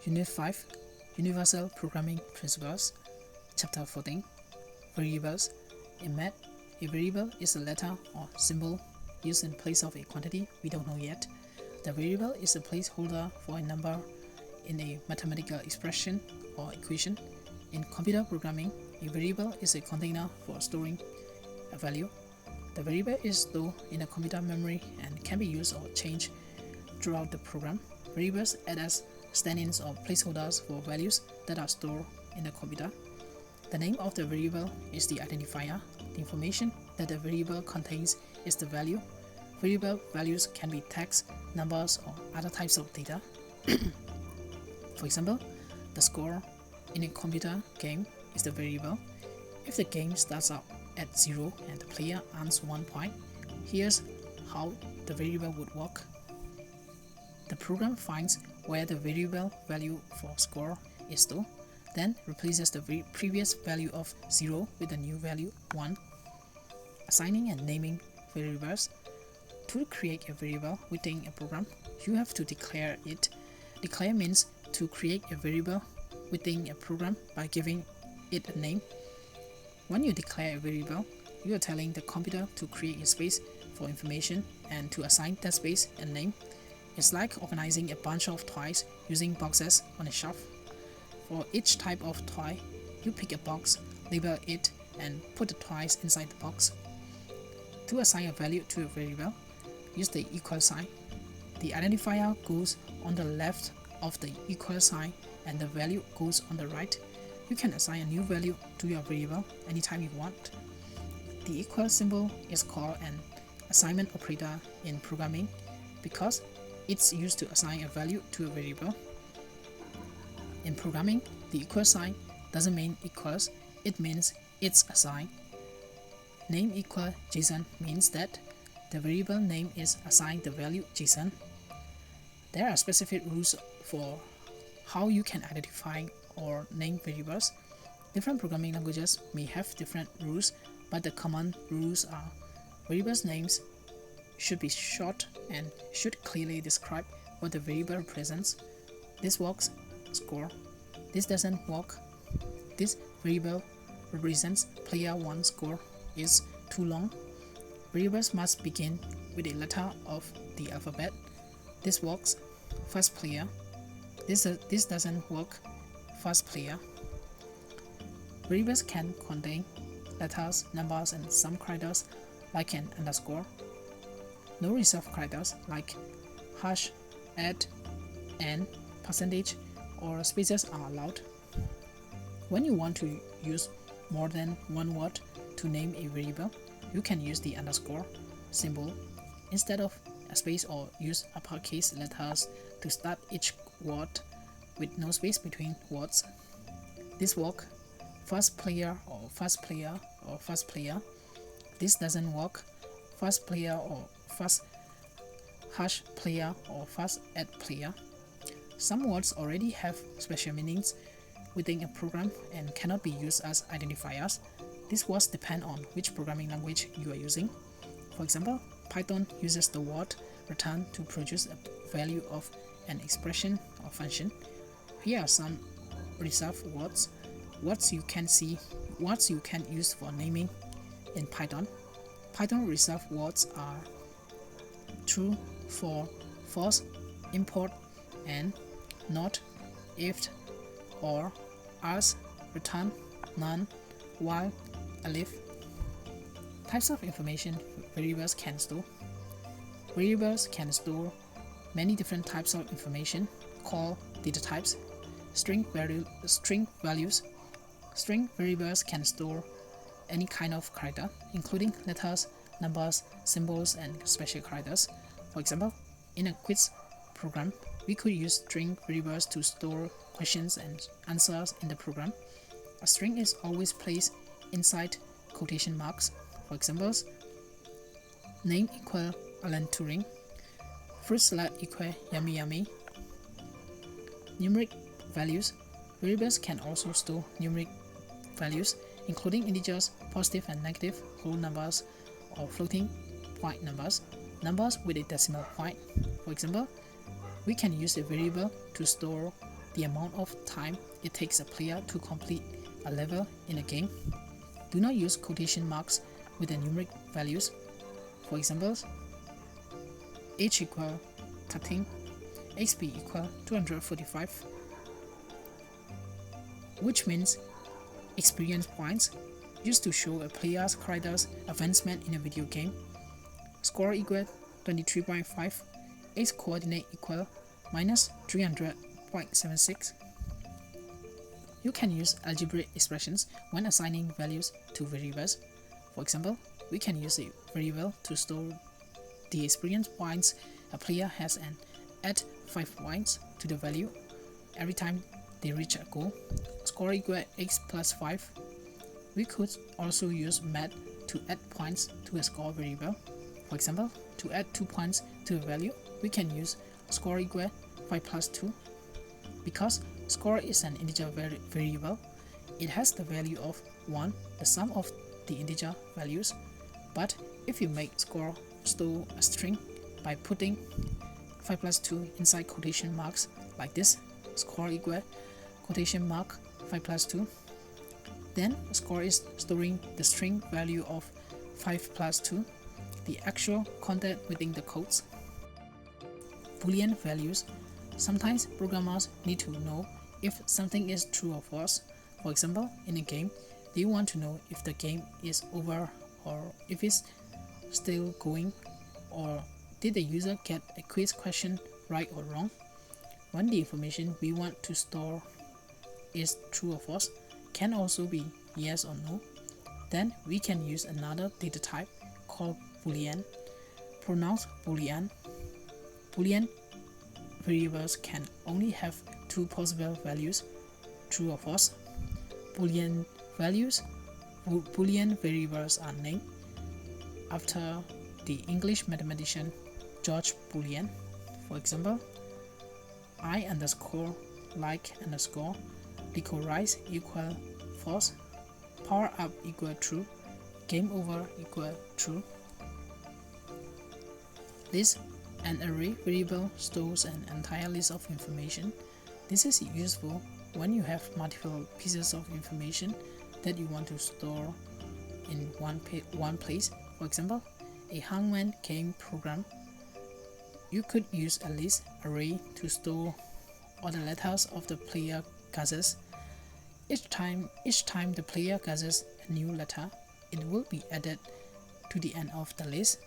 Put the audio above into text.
Unit 5, Universal Programming Principles, Chapter 14, Variables. In math, a variable is a letter or symbol used in place of a quantity we don't know yet. The variable is a placeholder for a number in a mathematical expression or equation. In computer programming, a variable is a container for storing a value. The variable is stored in a computer memory and can be used or changed throughout the program. Variables act as stand-ins or placeholders for values that are stored in the computer. The name of the variable is the identifier. The information that the variable contains is the value. Variable values can be text, numbers, or other types of data. For example, the score in a computer game is the variable. If the game starts out at 0 and the player earns 1 point, here's how the variable would work. The program finds where the variable value for score is stored, then replaces the previous value of 0 with the new value 1. Assigning and naming variables. To create a variable within a program, you have to declare it. Declare means to create a variable within a program by giving it a name. When you declare a variable, you are telling the computer to create a space for information and to assign that space a name. It's like organizing a bunch of toys using boxes on a shelf. For each type of toy, you pick a box, label it, and put the toys inside the box. To assign a value to a variable, use the equal sign. The identifier goes on the left of the equal sign and the value goes on the right. You can assign a new value to your variable anytime you want. The equal symbol is called an assignment operator in programming because it's used to assign a value to a variable. In programming, the equal sign doesn't mean equals, it means it's assigned. Name equal JSON means that the variable name is assigned the value JSON. There are specific rules for how you can identify or name variables. Different programming languages may have different rules, but the common rules are variables names should be short and should clearly describe what the variable represents. This works, score. This doesn't work. This variable represents player 1 score is too long. Variables must begin with a letter of the alphabet. This works, first player. This doesn't work, first player. Variables can contain letters, numbers, and some characters like an underscore. No reserved characters like hash, add, and percentage or spaces are allowed. When you want to use more than one word to name a variable, you can use the underscore symbol instead of a space or use uppercase letters to start each word with no space between words. This works, first player or first player or first player. This doesn't work, first player or first hash player or first add player. Some words already have special meanings within a program and cannot be used as identifiers. These words depend on which programming language you are using. For example, Python uses the word return to produce a value of an expression or function. Here are some reserved words. Words you can use for naming in Python. Python reserved words are true, for, false, import, and not, if, or, else, return, none, while, elif. Types of information variables can store. Variables can store many different types of information called data types. String values. String variables can store any kind of character, including letters, numbers, symbols, and special characters. For example, in a quiz program, we could use string variables to store questions and answers in the program. A string is always placed inside quotation marks. For examples, name equal Alan Turing, fruit salad equal yummy yummy. Numeric values. Variables can also store numeric values, including integers, positive and negative, whole numbers, or floating point numbers, numbers with a decimal point. For example, we can use a variable to store the amount of time it takes a player to complete a level in a game. Do not use quotation marks with the numeric values. For example, age equal 13, XP equal 245, which means experience points used to show a player's character's advancement in a video game. Score equal 23.5, X coordinate equal minus 300.76. You can use algebraic expressions when assigning values to variables. For example, we can use a variable to store the experience points a player has and add 5 points to the value every time they reach a goal. Score equal x plus 5. We could also use math to add points to a score variable. For example, to add 2 points to a value, we can use score equal 5 plus 2. Because score is an integer variable, it has the value of 1, the sum of the integer values. But if you make score store a string by putting 5 plus 2 inside quotation marks like this, score equal quotation mark 5 plus 2, then score is storing the string value of 5 plus 2, the actual content within the codes. Boolean values. Sometimes programmers need to know if something is true or false. For example, in a game, they want to know if the game is over or if it's still going, or did the user get a quiz question right or wrong. When the information we want to store is true or false, can also be yes or no, then we can use another data type called Boolean, pronounced Boolean. Boolean variables can only have 2 possible values, true or false. Boolean variables are named after the English mathematician George Boolean. For example, I underscore like underscore licorice equal false, power up equal true, game over equal true. List. An array variable stores an entire list of information. This is useful when you have multiple pieces of information that you want to store in one place. For example, a hangman game program. You could use a list array to store all the letters of the player guesses. Each time the player guesses a new letter, it will be added to the end of the list